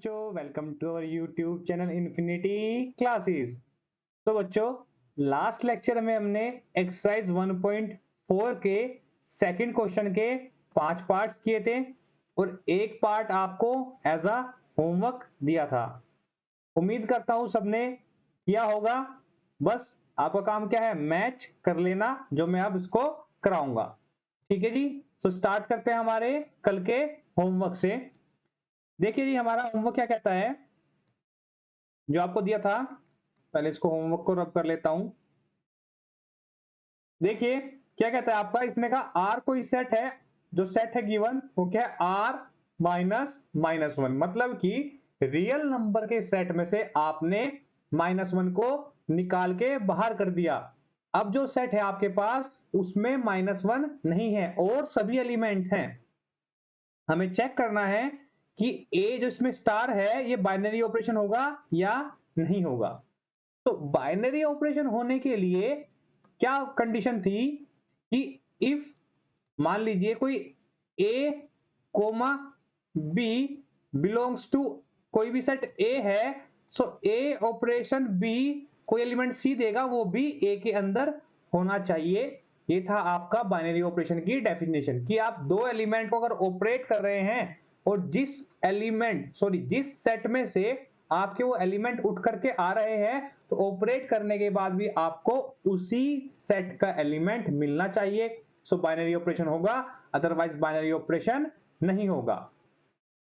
बच्चों, welcome to our YouTube channel infinity classes. तो बच्चों, लास्ट लेक्चर में हमने एक्सरसाइज 1.4 के सेकंड क्वेश्चन के 5 पार्ट्स किए थे और एक पार्ट आपको एज अ होमवर्क दिया था। उम्मीद करता हूं सबने किया होगा। बस आपका काम क्या है, मैच कर लेना जो मैं अब इसको कराऊंगा। ठीक है जी, तो स्टार्ट करते हैं हमारे कल के होमवर्क से। देखिए जी, हमारा होमवर्क क्या कहता है जो आपको दिया था। पहले इसको होमवर्क को रब कर लेता हूं। देखिए क्या कहता है आपका, इसने कहा आर कोई सेट है, जो सेट है गिवन वो क्या है, आर माइनस माइनस वन। मतलब कि रियल नंबर के सेट में से आपने -1 को निकाल के बाहर कर दिया। अब जो सेट है आपके पास उसमें -1 नहीं है और सभी एलिमेंट हैं। हमें चेक करना है कि ए जो इसमें स्टार है ये बाइनरी ऑपरेशन होगा या नहीं होगा। तो बाइनरी ऑपरेशन होने के लिए क्या कंडीशन थी कि इफ मान लीजिए कोई ए कोमा बी बिलोंग्स टू कोई भी सेट ए है, सो ए ऑपरेशन बी कोई एलिमेंट सी देगा वो भी ए के अंदर होना चाहिए। ये था आपका बाइनरी ऑपरेशन की डेफिनेशन कि आप दो एलिमेंट को अगर ऑपरेट कर रहे हैं और जिस सेट में से आपके वो एलिमेंट उठ करके आ रहे हैं तो ऑपरेट करने के बाद भी आपको उसी सेट का एलिमेंट मिलना चाहिए। सो बाइनरी ऑपरेशन होगा, अदरवाइज बाइनरी ऑपरेशन नहीं होगा।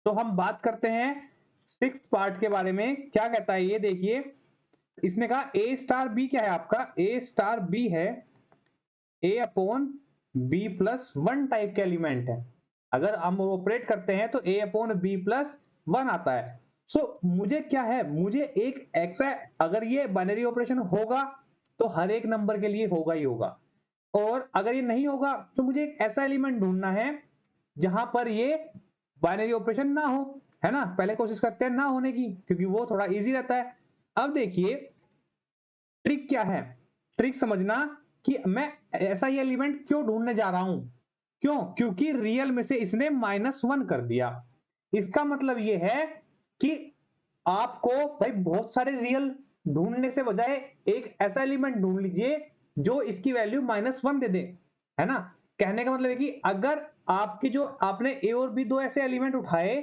तो हम बात करते हैं सिक्स्थ पार्ट के बारे में। क्या कहता है ये देखिए, इसने कहा ए स्टार बी क्या है आपका, ए स्टार बी है A upon B plus one type के एलिमेंट है। अगर हम ऑपरेट करते हैं तो A upon B plus one आता है। सो मुझे क्या है, मुझे एक ऐसा, अगर ये बाइनरी ऑपरेशन होगा तो हर एक नंबर के लिए होगा ही होगा, और अगर ये नहीं होगा तो मुझे एक ऐसा एलिमेंट ढूंढना है जहां पर ये बाइनरी ऑपरेशन ना हो, है ना। पहले कोशिश करते हैं ना होने की, क्योंकि वो थोड़ा इजी रहता है। अब देखिए ट्रिक क्या है, ट्रिक समझना कि मैं ऐसा ही एलिमेंट क्यों ढूंढने जा रहा हूं। क्योंकि रियल में से इसने -1 कर दिया। इसका मतलब ये है कि आपको भाई बहुत सारे रियल ढूंढने से बजाय एक ऐसा एलिमेंट ढूंढ लीजिए जो इसकी वैल्यू -1 दे दे, है ना। कहने का मतलब है कि अगर आपकी जो आपने ए और बी दो ऐसे एलिमेंट उठाए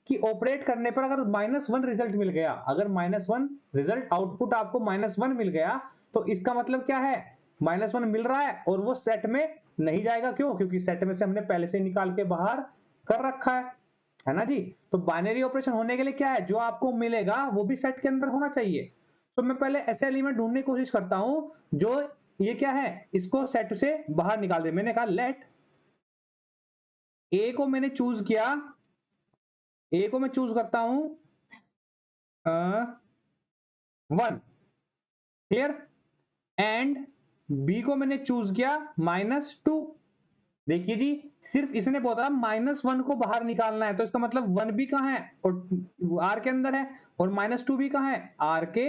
कि ऑपरेट करने पर अगर -1 रिजल्ट मिल गया, अगर -1 रिजल्ट आउटपुट आपको -1 मिल गया, तो इसका मतलब क्या है, -1 मिल रहा है और वो सेट में नहीं जाएगा। क्योंकि सेट में से हमने पहले से निकाल के बाहर कर रखा है ना जी। तो बाइनरी ऑपरेशन होने के लिए क्या है, जो आपको मिलेगा वो भी सेट के अंदर होना चाहिए। तो मैं पहले ऐसे एलिमेंट ढूंढने की कोशिश करता हूं जो ये क्या है, इसको सेट से बाहर निकाल दे। मैंने कहा लेट ए को मैंने चूज किया, ए को मैं चूज करता हूं 1, क्लियर, एंड बी को मैंने चूज किया -2। देखिए जी, सिर्फ इसने बोला -1 को बाहर निकालना है, तो इसका मतलब 1 भी कहां है और आर के अंदर है, और -2 भी कहां है, आर के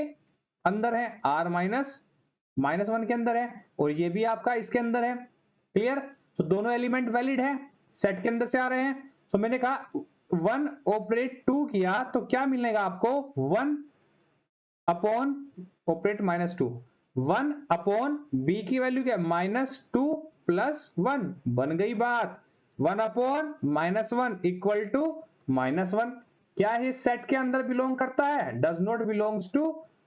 अंदर है, आर -1 के अंदर है, और ये भी आपका इसके अंदर है। क्लियर, तो दोनों एलिमेंट वैलिड है, सेट के अंदर से आ रहे हैं। तो मैंने कहा 1 ऑपरेट 2 किया तो क्या मिलेगा आपको, 1 अपॉन ऑपरेट -2, 1 अपॉन बी की वैल्यू क्या है, -2 प्लस 1, बन गई बात। 1 अपॉन -1 इक्वल टू -1। क्या ये सेट के अंदर बिलोंग करता है, does not belongs to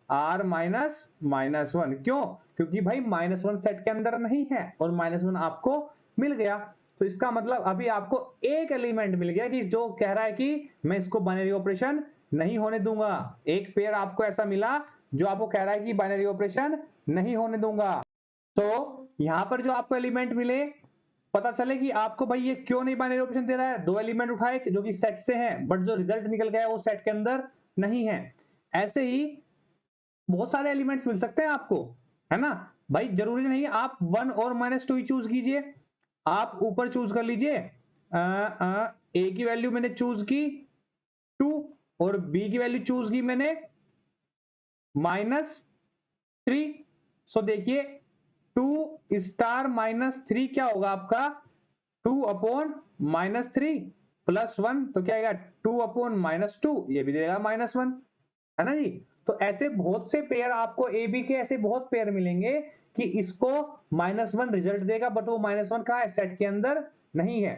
R -1। क्योंकि भाई -1 सेट के अंदर नहीं है और -1 आपको मिल गया। तो इसका मतलब अभी आपको एक एलिमेंट मिल गया कि जो कह रहा है कि मैं इसको बाइनरी ऑपरेशन नहीं होने दूंगा। एक पेयर आपको ऐसा मिला जो आपको कह रहा है कि बाइनरी ऑपरेशन नहीं होने दूंगा। तो यहां पर जो आपको एलिमेंट मिले, पता चले कि आपको भाई ये क्यों नहीं बाइनरी ऑपरेशन दे रहा है। दो एलिमेंट उठाए जो कि सेट से हैं, बट जो रिजल्ट निकल गया वो सेट के अंदर नहीं है। ऐसे ही बहुत सारे एलिमेंट्स मिल सकते हैं आपको, है ना। भाई जरूरी नहीं आप 1 और -2 ही चूज कीजिए, आप ऊपर चूज कर लीजिए। ए की वैल्यू मैंने चूज की 2 और बी की वैल्यू चूज की मैंने -3। सो देखिए 2 स्टार -3 क्या होगा आपका, 2 अपॉन -3। +1 तो क्या आएगा 2/-2, ये भी देगा -1, है ना जी। तो ऐसे बहुत से पेयर आपको ए बी के ऐसे बहुत पेयर मिलेंगे कि इसको -1 रिजल्ट देगा, बट वो -1 कहाँ है, सेट के अंदर नहीं है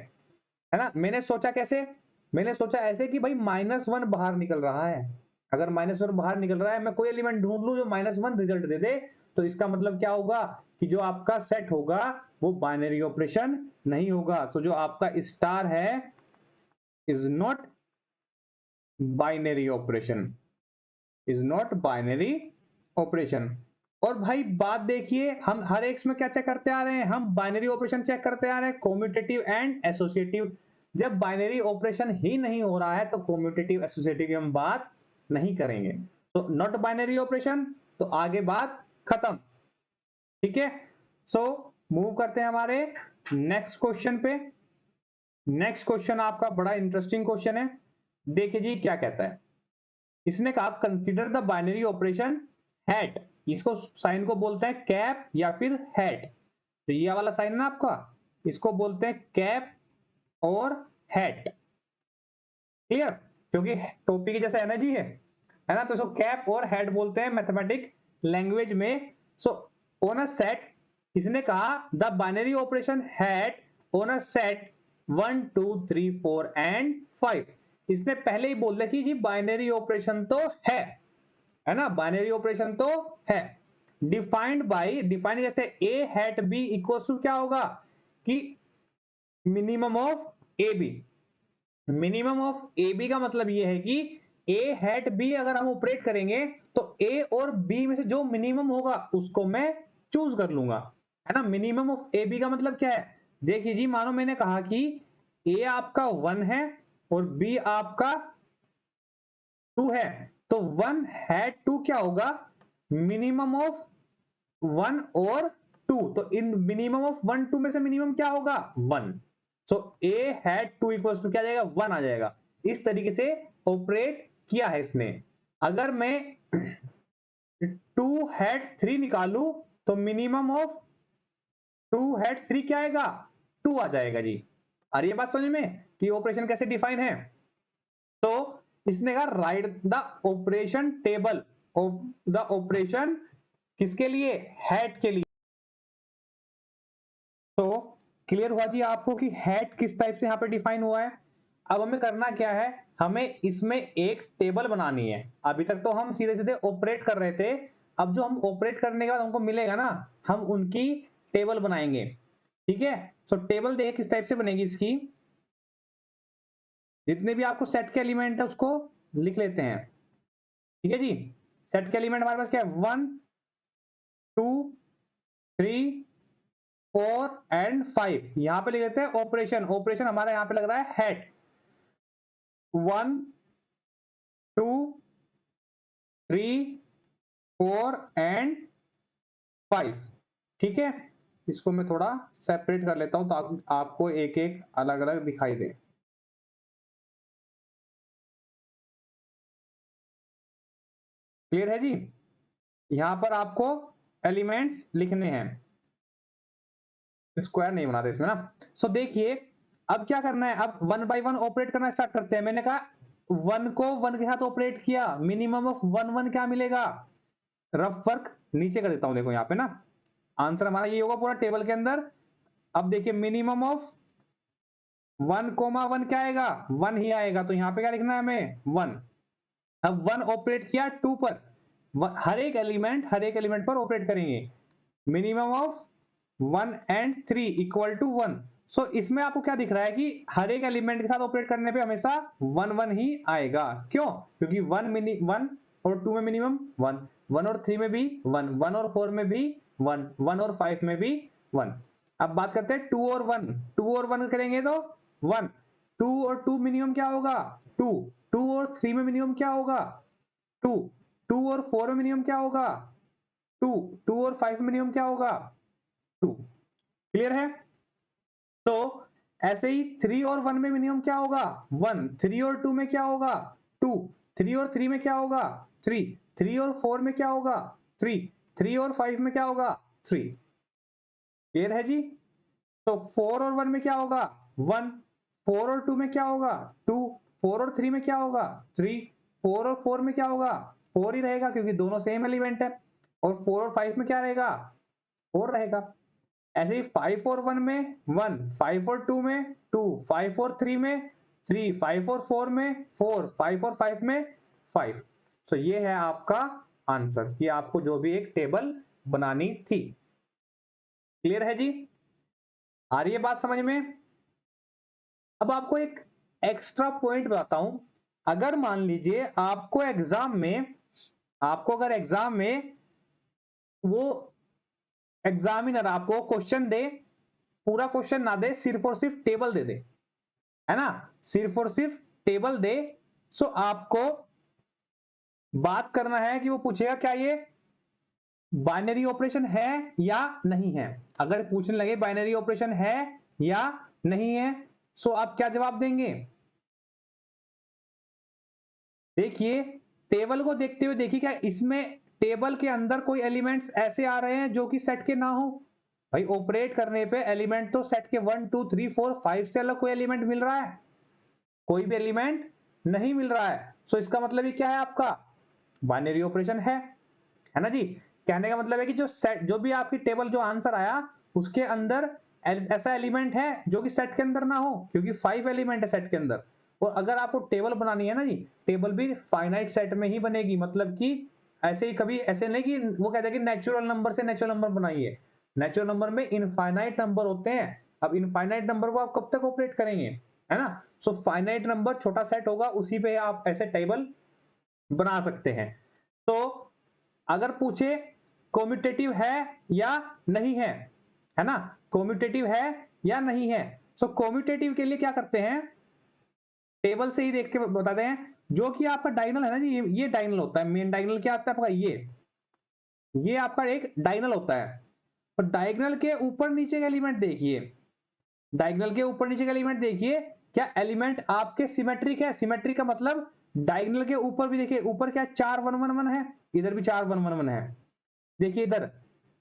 ना। मैंने सोचा कैसे, मैंने सोचा ऐसे कि भाई -1 बाहर निकल रहा है, अगर -1 बाहर निकल रहा है, मैं कोई एलिमेंट ढूंढ लूं जो -1 रिजल्ट दे दे, तो इसका मतलब क्या होगा कि जो आपका सेट होगा वो बाइनरी ऑपरेशन नहीं होगा। तो जो आपका स्टार है is not binary operation, is not binary operation. और भाई बात देखिए, हम हर एक में क्या चेक करते आ रहे हैं, हम बाइनरी ऑपरेशन चेक करते आ रहे हैं, कॉम्यूटेटिव एंड एसोसिएटिव। जब बाइनरी ऑपरेशन ही नहीं हो रहा है तो कॉम्यूटेटिव एसोसिएटिव की हम बात नहीं करेंगे। तो नॉट बाइनरी ऑपरेशन, तो आगे बात खत्म, ठीक है। सो मूव करते हैं हमारे नेक्स्ट क्वेश्चन पे। नेक्स्ट क्वेश्चन आपका बड़ा इंटरेस्टिंग क्वेश्चन है, देखिए जी क्या कहता है। इसने कहा consider the binary operation hat, इसको साइन को बोलते हैं कैप या फिर हैट। तो ये वाला साइन ना आपका, इसको बोलते हैं कैप और हैट, क्लियर, क्योंकि टोपी की जैसे एनर्जी है ना, तो इसको कैप और हैट बोलते हैं मैथमेटिक लैंग्वेज में। सो ऑन अ सेट, इसने कहा the binary operation hat on a set 1 2 3 4 and 5। इसने पहले ही बोल दिया कि जी बाइनरी ऑपरेशन तो है ना, बाइनरी ऑपरेशन तो है। डिफाइंड बाय, डिफाइंड जैसे a hat b equals to क्या होगा कि minimum of A b. Minimum of A b का मतलब ये है कि ए हैट बी अगर हम ऑपरेट करेंगे तो ए और बी में से जो मिनिमम होगा उसको मैं चूज कर लूंगा, है ना। मिनिमम ऑफ ए बी का मतलब क्या है, देखिए जी, मानो मैंने कहा कि ए आपका 1 है और बी आपका 2 है, तो 1 हैट 2 क्या होगा, मिनिमम ऑफ 1 और 2। तो इन मिनिमम ऑफ 1 2 में से मिनिमम क्या होगा 1। सो ए हैट 2 इक्वल्स टू क्या आ जाएगा 1 आ जाएगा। इस तरीके से ऑपरेट किया है इसने। अगर मैं 2 हैट 3 निकालू तो मिनिमम ऑफ 2 हैट 3 क्या आएगा 2 आ जाएगा जी। आ रही है बात समझ में कि ऑपरेशन कैसे डिफाइन है। तो इसने कहा right the operation table of the operation, किसके लिए, हैट के लिए। तो क्लियर हुआ जी आपको कि हैट किस टाइप से यहां पे डिफाइन हुआ है। अब हमें करना क्या है, हमें इसमें एक टेबल बनानी है। अभी तक तो हम सीधे सीधे ऑपरेट कर रहे थे, अब जो हम ऑपरेट करने के बाद हमको मिलेगा ना, हम उनकी टेबल बनाएंगे, ठीक है। तो टेबल देखिए किस टाइप से बनेगी इसकी, जितने भी आपको सेट के एलिमेंट है उसको लिख लेते हैं, ठीक है जी। सेट के एलिमेंट हमारे पास क्या है 1 2 3 4 एंड 5। यहां पे लिख लेते हैं ऑपरेशन, ऑपरेशन हमारा यहां पे लग रहा है हेड 1 2 3 4 एंड 5, ठीक है। इसको मैं थोड़ा सेपरेट कर लेता हूं ताकि आपको एक एक अलग अलग दिखाई दे। क्लियर है जी, यहां पर आपको एलिमेंट्स लिखने हैं, स्क्वायर नहीं बनाते इसमें ना। सो देखिए अब क्या करना है, अब 1 बाय 1 ऑपरेट करना स्टार्ट करते हैं। मैंने कहा 1 को 1 के साथ ऑपरेट किया, मिनिमम ऑफ 1 1 क्या मिलेगा, रफ वर्क नीचे कर देता हूं, देखो यहाँ पे ना आंसर हमारा ये होगा पूरा टेबल के अंदर। अब देखिए मिनिमम ऑफ 1 क्या आएगा 1 ही आएगा, तो यहाँ पे क्या लिखना है हमें 1। अब 1 ऑपरेट किया 2 पर, हर एक एलिमेंट पर ऑपरेट करेंगे। Minimum of 1 and 3 equal to 1। So इसमें आपको क्या दिख रहा है कि हर एक एलिमेंट के साथ ऑपरेट करने पे हमेशा 1 1 ही आएगा। क्यों, क्योंकि 1 और 2 में मिनिमम 1, 1 और 3 में भी 1, 1 और 4 में भी 1, 1 और 5 में भी 1। अब बात करते हैं 2 और 1, 2 और 1 करेंगे तो 1, 2 और 2 मिनिमम क्या होगा 2, 2 और 3 में मिनिमम क्या होगा 2, 2 और 4 में मिनिमम क्या होगा 2, 2 और 5 में मिनिमम क्या होगा 2। क्लियर है। तो ऐसे ही 3 और 1 में मिनिमम क्या होगा 1, 3 और 2 में क्या होगा 2, 3 और 3 में क्या होगा 3, 3 और 4 में क्या होगा 3, 3 और 5 में क्या होगा 3। क्लियर है जी। तो 4 और 1 में क्या होगा 1, 4 और 2 में क्या होगा 2, 4 और 3 में क्या होगा 3, 4 और 4 में क्या होगा 4 ही रहेगा क्योंकि दोनों सेम एलिमेंट है। और 4 और 5 में क्या रहेगा 4 रहेगा। ऐसे ही 5 और 1 में 1, 5 और 2 में 2, 5 और 3 में 3, 5 और 4 में 4, 5 और 5 में 5। तो ये है आपका आंसर कि आपको जो भी एक टेबल बनानी थी। क्लियर है जी? आ रही है बात समझ में? अब आपको एक एक्स्ट्रा पॉइंट बताता हूं। अगर मान लीजिए आपको अगर एग्जाम में वो एग्जामिनर आपको क्वेश्चन दे, पूरा क्वेश्चन ना दे, सिर्फ और सिर्फ टेबल दे दे, है ना, सिर्फ और सिर्फ टेबल दे, सो आपको बात करना है कि वो पूछेगा क्या ये बाइनरी ऑपरेशन है या नहीं है। अगर पूछने लगे बाइनरी ऑपरेशन है या नहीं है, सो आप क्या जवाब देंगे? देखिए टेबल को देखते हुए देखिए क्या इसमें टेबल के अंदर कोई एलिमेंट्स ऐसे आ रहे हैं जो कि सेट के ना हो। भाई ऑपरेट करने पे एलिमेंट तो सेट के 1 2 3 4 5 से अलग कोई एलिमेंट मिल रहा है? कोई भी एलिमेंट नहीं मिल रहा है। सो इसका मतलब ये क्या है आपका बाइनरी ऑपरेशन है ना जी। कहने का मतलब है कि जो भी आपकी टेबल जो आंसर आया उसके अंदर ऐसा एलिमेंट है जो कि सेट के अंदर ना हो, क्योंकि 5 एलिमेंट है सेट के अंदर। और अगर आपको टेबल बनानी है ना जी, टेबल भी फाइनाइट सेट में ही बनेगी, मतलब कि ऐसे ही कभी ऐसे नहीं कि वो कहते हैं कि नेचुरल नंबर से नेचुरल नंबर बनाइए। नेचुरल नंबर में इनफाइनाइट नंबर होते हैं। अब इनफाइनाइट नंबर को आप कब तक ऑपरेट करेंगे, है ना। सो फाइनाइट नंबर छोटा सेट होगा, उसी पे आप ऐसे टेबल बना सकते हैं। तो अगर पूछे कॉम्यूटेटिव है या नहीं है ना, कॉम्यूटेटिव है या नहीं है। सो कॉम्यूटेटिव के लिए क्या करते हैं, टेबल से ही देख के बताते हैं। जो कि आपका डायगोनल है ना जी, ये डायगोनल होता है। मेन डायगोनल क्या आता है आपका, ये आपका एक डायगोनल होता है। और डायगोनल के ऊपर नीचे का एलिमेंट देखिए, डायगोनल के ऊपर नीचे का एलिमेंट देखिए, क्या एलिमेंट आपके सिमेट्रिक है। सिमेट्रिक का मतलब डायगोनल के ऊपर भी देखिए, ऊपर क्या 4 1 1 1 है, इधर भी 4 1 1 1 है। देखिए इधर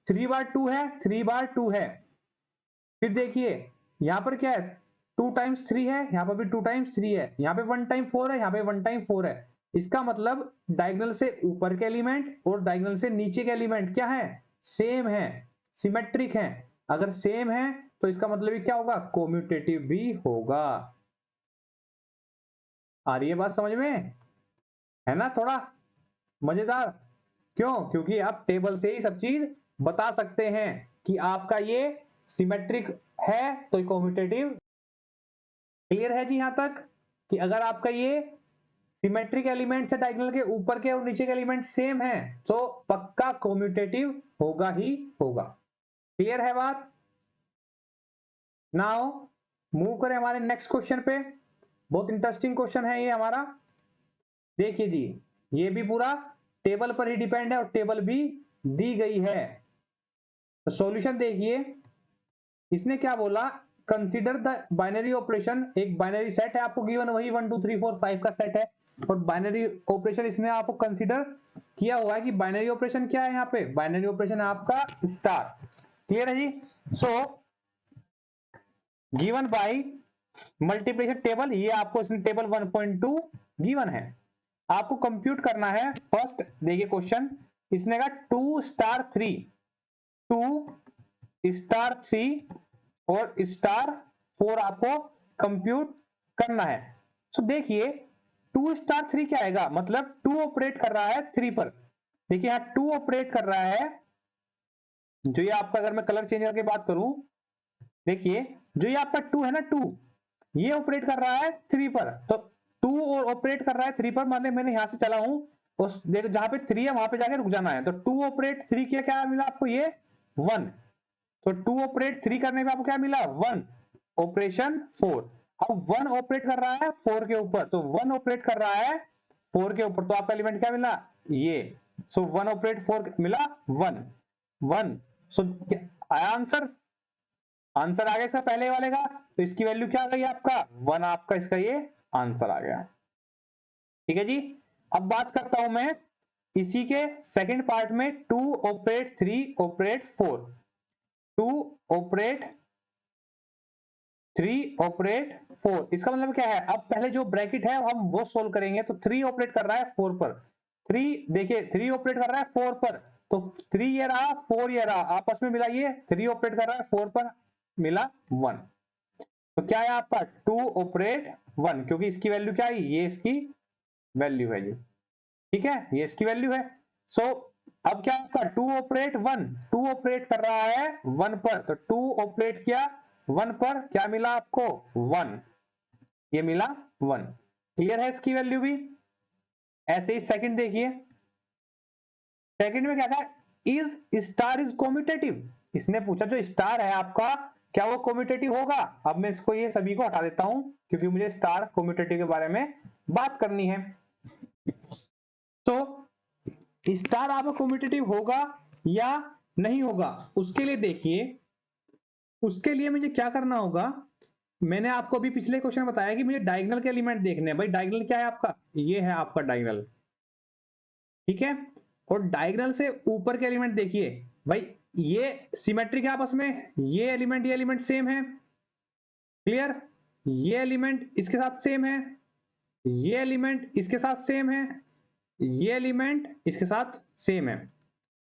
3 बार 2 है, 3 बार 2 है। फिर देखिए यहां पर क्या है 2 टाइम्स 3 है, यहां पर भी 2 टाइम्स 3 है, यहां पे 1 टाइम 4 है, यहां पे 1 टाइम 4 है। इसका मतलब डायगोनल से ऊपर के एलिमेंट और डायगोनल से नीचे के एलिमेंट क्या है, सेम है, सिमेट्रिक है। अगर सेम है तो इसका मतलब क्या होगा, कोम्यूटेटिव भी होगा। आ रही है बात समझ में, है ना, थोड़ा मजेदार। क्यों? क्योंकि आप टेबल से ही सब चीज बता सकते हैं कि आपका ये सिमेट्रिक है तो कॉम्यूटेटिव। क्लियर है जी यहां तक कि अगर आपका ये सिमेट्रिक एलिमेंट से डायगोनल के ऊपर के और नीचे के एलिमेंट सेम है तो पक्का कॉम्यूटेटिव होगा ही होगा। क्लियर है बात? नाउ मूव करें हमारे नेक्स्ट क्वेश्चन पे। बहुत इंटरेस्टिंग क्वेश्चन है ये हमारा। देखिए जी, ये भी पूरा टेबल पर ही डिपेंड है और टेबल भी दी गई है। तो सॉल्यूशन देखिए, इसने क्या बोला, कंसीडर द बाइनरी ऑपरेशन। एक बाइनरी सेट है आपको गिवन, वही 1 2 3 4 5 का सेट है। और बाइनरी ऑपरेशन इसमें आपको कंसीडर किया हुआ है कि बाइनरी ऑपरेशन क्या है, यहाँ पे बाइनरी ऑपरेशन है आपका स्टार। क्लियर है जी। So given by multiplication table, ये आपको इसमें टेबल 1.2 गिवन है। आपको कंप्यूट करना है। फर्स्ट देखिए क्वेश्चन, इसने कहा 2 स्टार 3, 2 स्टार 3 और स्टार 4 आपको कंप्यूट करना है। सो देखिए 2 स्टार 3 क्या आएगा, मतलब 2 ऑपरेट कर रहा है 3 पर। देखिए यहां 2 ऑपरेट कर रहा है, जो ये आपका, अगर मैं कलर चेंज करके बात करूं, देखिए जो ये आपका 2 है ना, 2 ये ऑपरेट कर रहा है 3 पर। तो 2 और ऑपरेट कर रहा है 3 पर, मतलब मैंने यहां से चला हूं उस देखो जहां पे 3 है वहां पे जाके रुक जाना है। तो 2 ऑपरेट 3 किया, क्या मिला आपको, ये 1। तो 2 ऑपरेट 3 करने पे आपको क्या मिला, 1 ऑपरेशन 4। अब 1 ऑपरेट कर रहा है 4 के ऊपर, तो 1 ऑपरेट कर रहा है 4 के ऊपर, तो आपका एलिमेंट क्या मिला, ये। सो 1 ऑपरेट 4 मिला 1 1। सो आया आंसर, आंसर आ गया इसका पहले वाले का। तो इसकी वैल्यू क्या आ गई आपका, 1 आपका इसका ये आंसर आ गया। ठीक है जी। अब बात करता हूं मैं इसी के सेकंड पार्ट में, 2 ऑपरेट 3 ऑपरेट 4, 2 ऑपरेट 3 ऑपरेट 4, इसका मतलब क्या है, अब पहले जो ब्रैकेट है हम वो सोल्व करेंगे। तो 3 ऑपरेट कर रहा है 4 पर, 3 देखिए 3 ऑपरेट कर रहा है 4 पर, तो 3 ये रहा 4 ये रहा, आपस में मिलाइए, 3 ऑपरेट कर रहा है 4 पर, मिला 1। तो क्या है आपका 2 ऑपरेट 1, क्योंकि इसकी वैल्यू क्या है, ये इसकी वैल्यू है जी, ठीक है, ये इसकी वैल्यू है। सो अब क्या आपका 2 ऑपरेट 1, 2 ऑपरेट कर रहा है 1 पर, तो 2 ऑपरेट किया 1 पर, क्या मिला आपको 1, ये मिला 1। क्लियर है इसकी वैल्यू भी। ऐसे ही सेकंड देखिए, सेकंड में क्या था, इज स्टार इज कॉम्यूटेटिव, इसने पूछा जो स्टार है आपका क्या वो कॉम्यूटेटिव होगा। अब मैं इसको ये सभी को हटा देता हूं क्योंकि मुझे स्टार कॉम्यूटेटिव के बारे में बात करनी है। तो स्टार आपका कॉम्यूटेटिव होगा या नहीं होगा, उसके लिए देखिए, उसके लिए मुझे क्या करना होगा, मैंने आपको अभी पिछले क्वेश्चन बताया कि मुझे डायगोनल के एलिमेंट देखने हैं। भाई डायगोनल क्या है आपका, ये है आपका डायगोनल, ठीक है, और डायगोनल से ऊपर के एलिमेंट देखिए, भाई ये सिमेट्रिक है आपस में, ये एलिमेंट सेम है, क्लियर, ये एलिमेंट इसके साथ सेम है, ये एलिमेंट इसके साथ सेम है, ये एलिमेंट इसके साथ सेम है,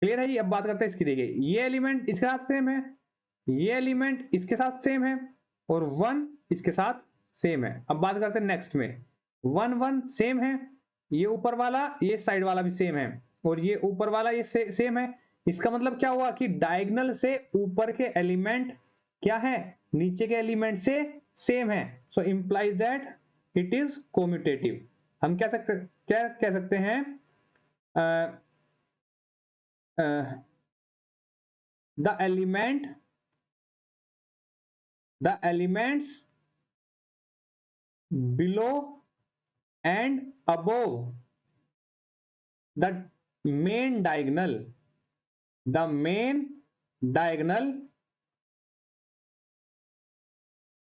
क्लियर है जी। अब बात करते हैं इसकी, देखिए ये एलिमेंट इसके साथ सेम है, ये एलिमेंट इसके साथ सेम है, और 1 इसके साथ सेम है। अब बात करते हैं नेक्स्ट में, 1 1 सेम है, ये ऊपर वाला ये साइड वाला भी सेम है, और ये ऊपर वाला ये सेम है। इसका मतलब क्या हुआ कि डायगोनल से ऊपर के एलिमेंट क्या है, नीचे के एलिमेंट से सेम है। So implies that it is commutative. हम क्या कह सकते हैं, the elements below and above the main diagonal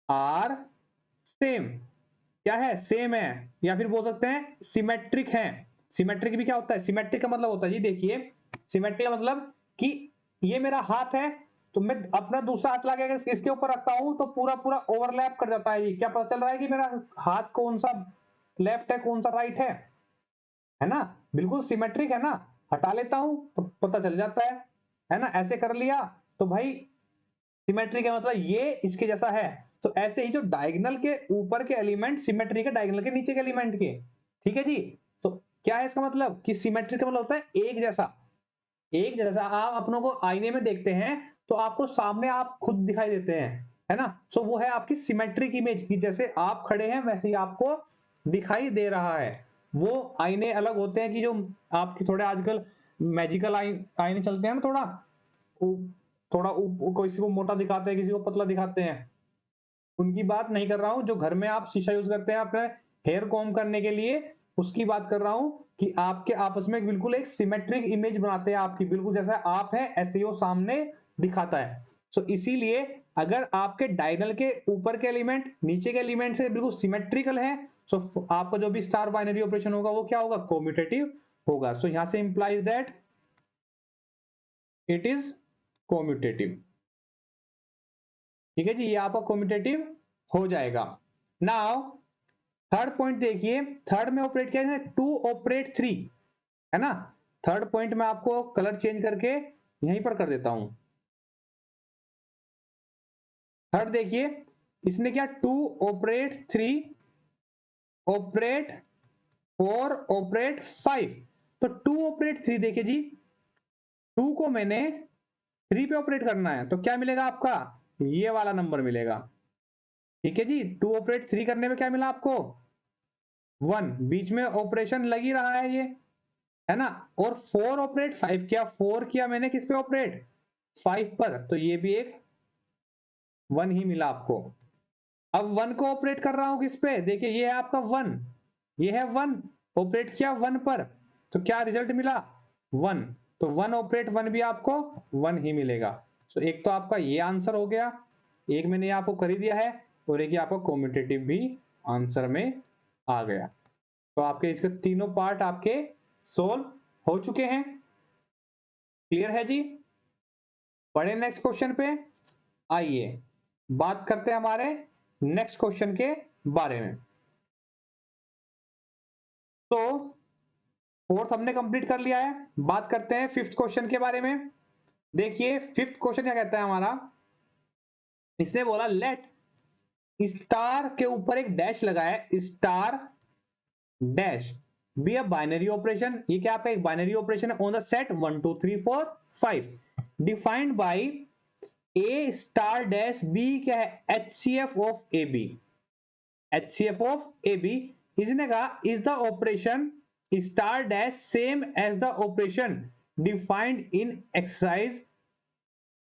are same, क्या है, सेम है, या फिर बोल सकते हैं सिमेट्रिक है। सिमेट्रिक भी क्या होता है, सिमेट्रिक का मतलब होता है जी, देखिए सिमेट्रिक का मतलब कि ये मेरा हाथ है, तो मैं अपना दूसरा हाथ लाके इसके ऊपर रखता हूं तो पूरा पूरा ओवरलैप कर जाता है जी, क्या पता चल रहा है कि मेरा हाथ कौन सा लेफ्ट है कौन सा राइट है ना, बिल्कुल सिमेट्रिक है ना। हटा लेता हूं तो पता चल जाता है ना, ऐसे कर लिया तो भाई सिमेट्री का मतलब ये इसके जैसा है। तो ऐसे ही जो डायगोनल के ऊपर के एलिमेंट सिमेट्री के डायगोनल के नीचे के एलिमेंट के, ठीक है जी। तो क्या है इसका मतलब कि सिमेट्री का मतलब होता है एक जैसा, एक जैसा। आप अपनों को आईने में देखते हैं तो आपको सामने आप खुद दिखाई देते हैं, है ना। सो वो है आपकी सिमेट्रिक इमेज की, जैसे आप खड़े हैं वैसे ही आपको दिखाई दे रहा है। वो आईने अलग होते हैं कि जो आपके थोड़े आजकल मैजिकल आईने चलते हैं ना, थोड़ा किसी को मोटा दिखाते हैं किसी को पतला दिखाते हैं, उनकी बात नहीं कर रहा हूं। जो घर में आप शीशा यूज करते हैं अपने हेयर कॉम करने के लिए, उसकी बात कर रहा हूं कि आपके आपस में बिल्कुल एक सिमेट्रिक इमेज बनाते हैं आपकी, बिल्कुल जैसा आप है ऐसे ही वो सामने दिखाता है। सो इसीलिए अगर आपके डायगोनल के ऊपर के एलिमेंट नीचे के एलिमेंट से बिल्कुल सिमेट्रिकल है, सो आपका जो भी स्टार बाइनरी ऑपरेशन होगा वो क्या होगा, कॉम्यूटेटिव होगा। सो यहां से implies that it is commutative, ठीक है जी, ये आपका कॉम्यूटेटिव हो जाएगा। नाउ थर्ड पॉइंट देखिए, थर्ड में ऑपरेट किया है 2 ऑपरेट 3, है ना। थर्ड पॉइंट में आपको कलर चेंज करके यहीं पर कर देता हूं। थर्ड देखिए, इसने क्या 2 ऑपरेट 3 ऑपरेट 4 ऑपरेट 5। तो 2 ऑपरेट 3 देखिए जी, 2 को मैंने 3 पे ऑपरेट करना है तो क्या मिलेगा आपका, ये वाला नंबर मिलेगा, ठीक है जी। 2 ऑपरेट 3 करने में क्या मिला आपको, 1, बीच में ऑपरेशन लग ही रहा है ये, है ना। और 4 ऑपरेट 5 किया, 4 किया मैंने किस पे ऑपरेट, 5 पर, तो ये भी एक 1 ही मिला आपको। अब 1 को ऑपरेट कर रहा हूं किस पे, देखिए ये है आपका 1, ये है 1, ऑपरेट किया 1 पर, तो क्या रिजल्ट मिला 1, तो 1 ऑपरेट 1 भी आपको 1 ही मिलेगा। सो एक तो आपका ये आंसर हो गया, एक मैंने आपको कर ही दिया है, और एक आपका कॉम्यूटेटिव भी आंसर में आ गया। तो आपके इसके तीनों पार्ट आपके सोल्व हो चुके हैं, क्लियर है जी। पढ़े नेक्स्ट क्वेश्चन पे, आइए बात करते हैं हमारे नेक्स्ट क्वेश्चन के बारे में। तो फोर्थ हमने कंप्लीट कर लिया है, बात करते हैं फिफ्थ क्वेश्चन के बारे में। देखिए फिफ्थ क्वेश्चन क्या कहता है हमारा, इसने बोला लेट स्टार के ऊपर एक डैश लगा है, star dash b a binary operation, ये क्या आपका एक बाइनरी ऑपरेशन है, on the set 1 2 3 4 5 defined by a star dash b क्या है, HCF of A b, HCF of A b. इसने कहा is the operation star dash same as the operation defined in exercise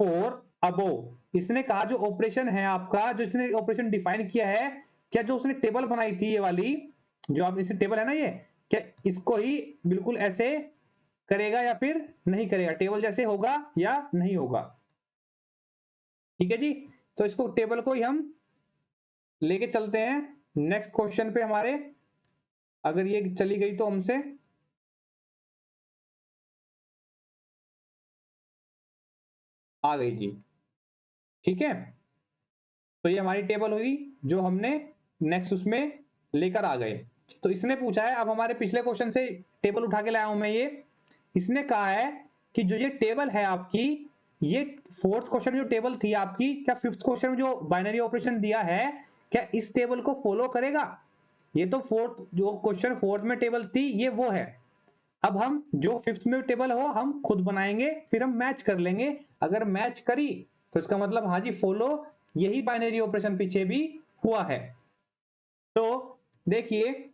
4 above. इसने कहा जो operation है आपका, जो इसने ऑपरेशन डिफाइन किया है, क्या जो उसने टेबल बनाई थी ये वाली, जो आप इसे टेबल है ना ये, क्या इसको ही बिल्कुल ऐसे करेगा या फिर नहीं करेगा, टेबल जैसे होगा या नहीं होगा। ठीक है जी, तो इसको टेबल को ही हम लेके चलते हैं नेक्स्ट क्वेश्चन पे हमारे। अगर ये चली गई तो हमसे आ गई जी, ठीक है। तो ये हमारी टेबल हुई जो हमने नेक्स्ट उसमें लेकर आ गए। तो इसने पूछा है, अब हमारे पिछले क्वेश्चन से टेबल उठा के लाया हूं मैं ये। इसने कहा है कि जो ये टेबल है आपकी, ये फोर्थ क्वेश्चन जो टेबल थी आपकी, क्या फिफ्थ क्वेश्चन में जो बाइनरी ऑपरेशन दिया है क्या इस टेबल को फॉलो करेगा। ये तो फोर्थ जो क्वेश्चन फोर्थ में टेबल थी ये वो है। अब हम जो फिफ्थ में टेबल हो हम खुद बनाएंगे, फिर हम मैच कर लेंगे। अगर मैच करी तो इसका मतलब हाँ जी फॉलो यही बाइनरी ऑपरेशन पीछे भी हुआ है। तो देखिए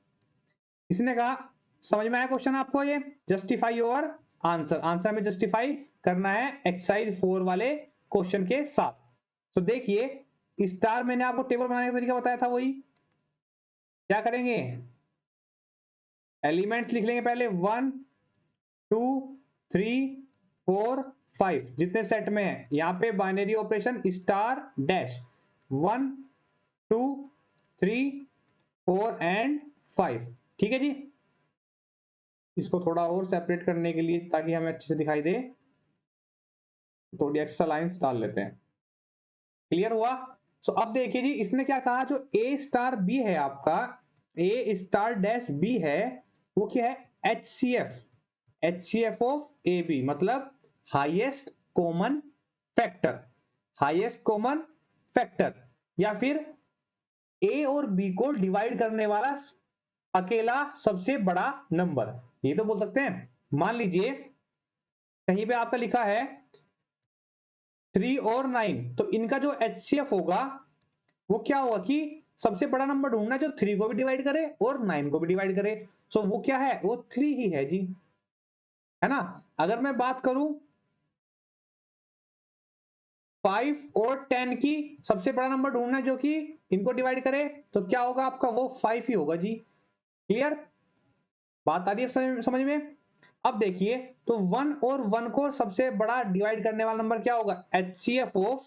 इसने कहा, समझ में आया क्वेश्चन आपको, ये जस्टिफाई योर आंसर, आंसर में जस्टिफाई करना है एक्सरसाइज 4 वाले क्वेश्चन के साथ। तो देखिए स्टार मैंने आपको टेबल बनाने का तरीका बताया था, वही क्या करेंगे, एलिमेंट्स लिख लेंगे पहले 1 2 3 4 5 जितने सेट में है, यहां पे binary operation star dash 1 2 3 4 and 5। ठीक है जी, इसको थोड़ा और सेपरेट करने के लिए ताकि हमें अच्छे से दिखाई दे, थोड़ी एक्स्ट्रा लाइंस डाल लेते हैं। क्लियर हुआ। सो अब देखिए जी इसने क्या कहा, जो ए स्टार बी है आपका, ए स्टार डैश बी है, वो क्या है HCF, HCF of A B, मतलब highest common factor, highest common factor, या फिर ए और बी को डिवाइड करने वाला अकेला सबसे बड़ा नंबर, ये तो बोल सकते हैं। मान लीजिए कहीं पे आपका लिखा है 3 और 9, तो इनका जो एचसीएफ होगा वो क्या होगा कि सबसे बड़ा नंबर ढूंढना जो 3 को भी डिवाइड करे और 9 को भी डिवाइड करे। सो वो क्या है, वो 3 ही है जी, है ना। अगर मैं बात करूं 5 और 10 की, सबसे बड़ा नंबर ढूंढना है जो कि इनको डिवाइड करे, तो क्या होगा आपका, वो 5 ही होगा जी। क्लियर, बात आ रही है समझ में। अब देखिए तो 1 और 1 को सबसे बड़ा डिवाइड करने वाला नंबर क्या होगा, एचसीएफ ऑफ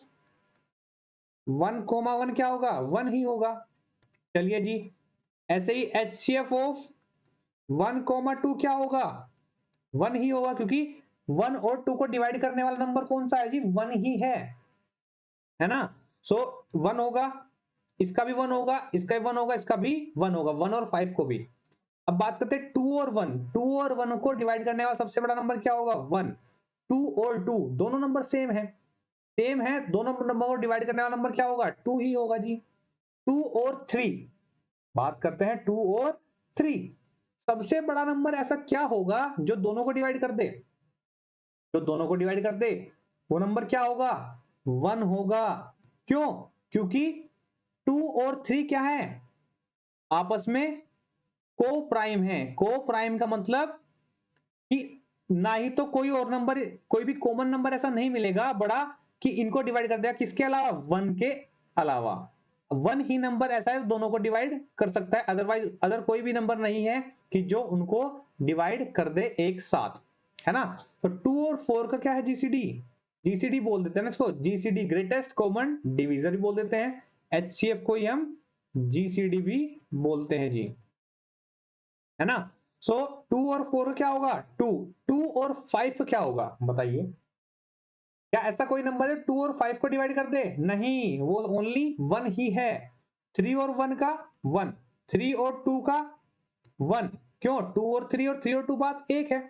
1,1 क्या होगा, 1 ही होगा। चलिए जी, ऐसे ही एचसीएफ ऑफ 1,2 क्या होगा, 1 ही होगा, क्योंकि 1 और 2 को डिवाइड करने वाला नंबर कौन सा है जी, 1 ही है ना। सो 1 होगा, इसका भी 1 होगा, इसका भी 1 होगा, इसका भी 1 होगा, 1 और 5 को भी। अब बात करते हैं 2 और 1, 2 और 1 को डिवाइड करने वाला सबसे बड़ा नंबर क्या होगा, 1। 2 और 2 दोनों नंबर सेम है, सेम है, दोनों नंबर को डिवाइड करने वाला नंबर क्या होगा, 2 ही होगा जी। 2 और 3, बात करते हैं 2 और 3, सबसे बड़ा नंबर ऐसा क्या होगा जो दोनों को डिवाइड कर दे, जो दोनों को डिवाइड कर दे, वो नंबर क्या होगा, 1 होगा। क्यों, क्योंकि 2 और 3 क्या है, आपस में को प्राइम है। को प्राइम का मतलब कि ना ही तो कोई और नंबर, कोई भी कॉमन नंबर ऐसा नहीं मिलेगा बड़ा कि इनको डिवाइड कर दिया, किसके अलावा, 1 के अलावा। 1 ही नंबर ऐसा है दोनों को डिवाइड कर सकता है, अदरवाइज अदर कोई भी नंबर नहीं है कि जो उनको डिवाइड कर दे एक साथ, है ना। तो 2 और 4 का क्या है, जीसीडी, जीसीडी बोल देते हैं ना इसको, जीसीडी ग्रेटेस्ट कॉमन डिवीजर भी बोल देते हैं, एचसीएफ को ही हम जीसीडी भी बोलते हैं जी, है ना। सो 2 और 4 क्या होगा, 2, 2 और 5 क्या होगा बताइए। क्या ऐसा कोई नंबर है 2 और 5 को डिवाइड कर दे? नहीं, वो ओनली 1 ही है। 3 और 1 का 1, 3 और 2 का 1। क्यों? 2 और 3 और 3 और 2 बात एक है।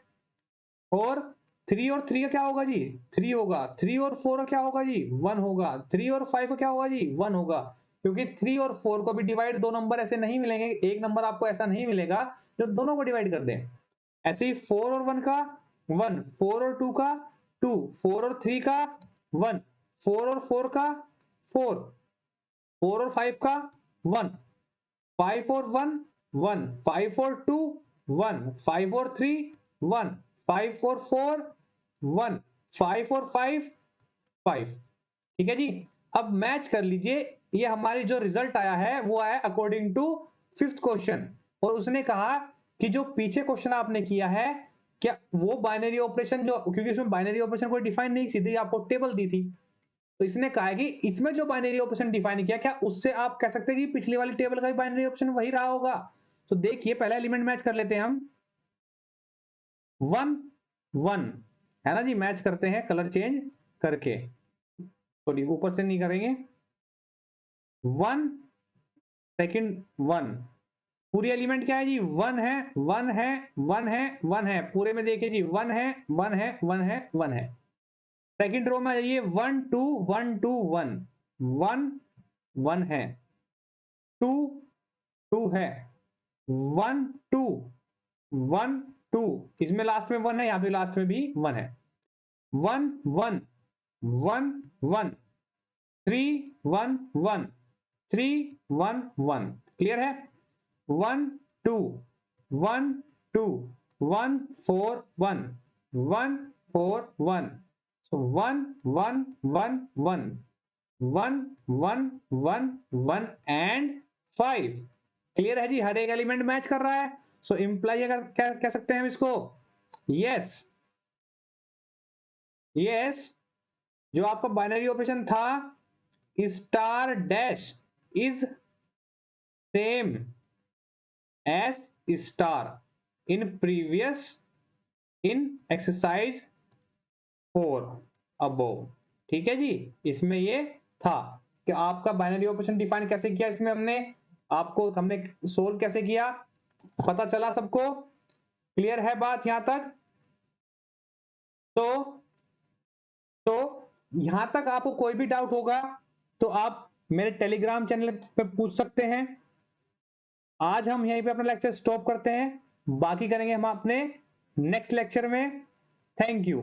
और 3 और 3 का क्या होगा जी? 3 होगा। 3 और 4 का क्या होगा जी? 1 होगा। 3 और 5 का क्या होगा जी? 1 होगा। क्योंकि 3 और 4 को भी डिवाइड, दो नंबर ऐसे नहीं मिलेंगे, एक नंबर आपको ऐसा नहीं मिलेगा जो दोनों को डिवाइड कर दे। ऐसे ही 4 और 1 का 1, 4 और 2 का 2, 4 और 3 का 1, 4 और 4 का 4, 4 और 5 का 1, 5 और 1 1, 5 और 2 1, 5 और 3 1, 5 और 4 1, 5 और 5 5। ठीक है जी। अब मैच कर लीजिए, ये हमारी जो रिजल्ट आया है वो आया अकॉर्डिंग टू 5th क्वेश्चन। और उसने कहा कि जो पीछे क्वेश्चन आपने किया है, क्या वो बाइनरी ऑपरेशन, जो क्योंकि उसमें बाइनरी ऑपरेशन कोई डिफाइन नहीं, सीधी आपको टेबल दी थी, तो इसने कहा है कि इसमें जो बाइनरी ऑपरेशन डिफाइन किया, क्या उससे आप कह सकते हैं कि पिछली वाली टेबल का भी बाइनरी ऑपरेशन वही रहा होगा? तो देखिए, पहला एलिमेंट मैच कर लेते हैं हम। 1 1 है ना जी, मैच करते हैं कलर चेंज करके, सॉरी ऊपर से नहीं करेंगे। 1 सेकंड 1, पूरी एलिमेंट क्या है जी? 1 है, 1 है, 1 है, 1 है, पूरे में देखिए जी 1 है, 1 है, 1 है, 1 है। सेकंड रो में जाइए, 1 2 1 2 1 1 1 है, 2 2 है, 1 2 1 2, इसमें लास्ट में 1 है, यहां पे लास्ट में भी 1 है। 1 1 1 1 3 1 1 3 1 1। क्लियर है? 1 2 1 2 1 4 1 1 4 1, so 1 1 1 1 1 1 1 1 एंड 5। क्लियर है जी, हर एक एलिमेंट मैच कर रहा है। सो इंप्लाई अगर क्या कह सकते हैं हम इसको? यस यस, जो आपका बाइनरी ऑपरेशन था star dash is same S star in previous in exercise 4 above. ठीक है जी, इसमें ये था कि आपका बाइनरी ऑपरेशन डिफाइन कैसे किया, इसमें हमने सोल्व कैसे किया, पता चला सबको? क्लियर है बात यहां तक? तो तो यहां तक आपको कोई भी डाउट होगा तो आप मेरे टेलीग्राम चैनल पे पूछ सकते हैं। आज हम यहीं पे अपना लेक्चर स्टॉप करते हैं, बाकी करेंगे हम अपने नेक्स्ट लेक्चर में। Thank you.